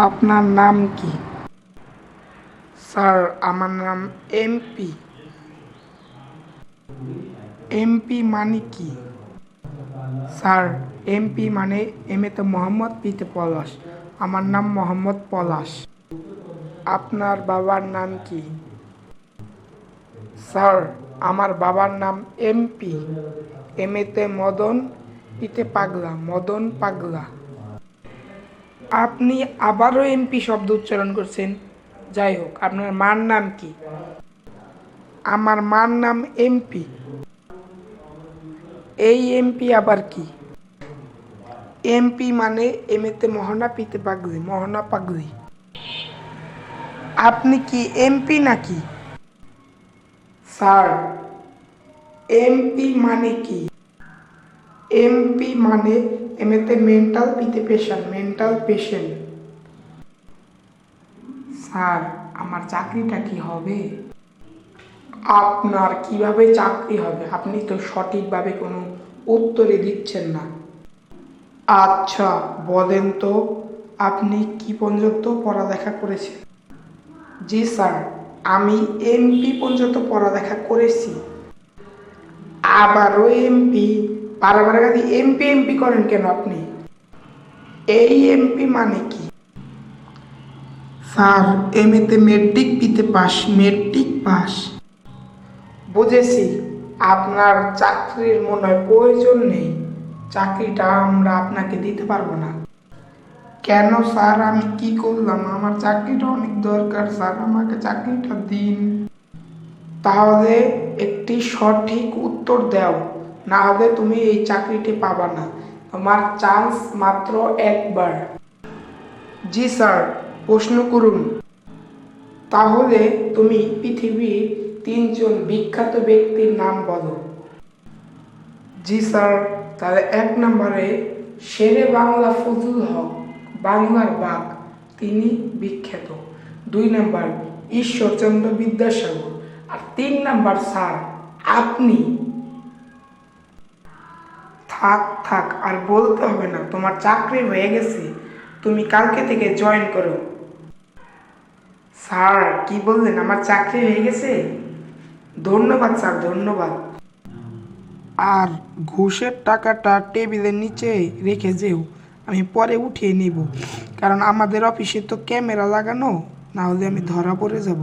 আপনার নাম কি? স্যার, আমার নাম এমপি। এমপি মানে কি? স্যার, এমপি মানে এম এ তে মোহাম্মদ, পিতে পলাশ। আমার নাম মোহাম্মদ পলাশ। আপনার বাবার নাম কি? স্যার, আমার বাবার নাম এমপি, এম এ তে মদন, পিতে পাগলা, মদন পাগলা। আপনি আবারও এমপি শব্দ উচ্চারণ করছেন। যাই হোক, আপনার মার নাম কি? আমার মার নাম এমপি। এই এমপি আবার কি? এমপি মানে এম এতে মোহনা, পিতে পাগলি, মোহনা পাগলি। আপনি কি এমপি নাকি? স্যার, এমপি মানে কি? এমপি মানে এম এতে মেন্টাল, পিতে পেশেন্ট, মেন্টাল পেশেন্ট। স্যার, আমার চাকরিটা কি হবে? আপনার কিভাবে চাকরি হবে? আপনি তো সঠিকভাবে কোনো উত্তরই দিচ্ছেন না। আচ্ছা, বলেন তো আপনি কি পর্যন্ত পড়ালেখা করেছেন? জি স্যার, আমি এমপি পর্যন্ত পড়ালেখা করেছি। আবারও এমপি? বারবার খালি এমপি এমপি করেন কেন আপনি? এই এমপি মানে কি? স্যার, এম এতে মেট্রিক, পিতে পাস, মেট্রিক পাস। বুঝেছি, আপনার চাকরির মনে হয় প্রয়োজন নেই। চাকরিটা আমরা আপনাকে দিতে পারবো না। কেন স্যার, আমি কি করলাম? আমার চাকরিটা অনেক দরকার স্যার, আমাকে চাকরিটা দিন। তাহলে একটি সঠিক উত্তর দাও, না হলে তুমি এই চাকরিটি পাবা না। তোমার চান্স মাত্র একবার। জি স্যার, প্রশ্ন করুন। তাহলে তুমি পৃথিবীর 3জন বিখ্যাত ব্যক্তির নাম বলো। জি স্যার, তাহলে 1 নম্বরে শেরে বাংলা ফজলুল হক, বাংলার বাঘ, তিনি বিখ্যাত। 2 নম্বর ঈশ্বরচন্দ্র বিদ্যাসাগর। আর 3 নম্বর স্যার আপনি। থাক থাক, আর বলতে হবে না, তোমার চাকরি হয়ে গেছে, তুমি কালকে থেকে জয়েন করো। স্যার, কি বললেন? আমার চাকরি হয়ে গেছে? ধন্যবাদ স্যার, ধন্যবাদ। আর ঘুষের টাকাটা টেবিলের নিচে রেখে যেও, আমি পরে উঠিয়ে নিব, কারণ আমাদের অফিসে তো ক্যামেরা লাগানো, না হলে আমি ধরা পড়ে যাব।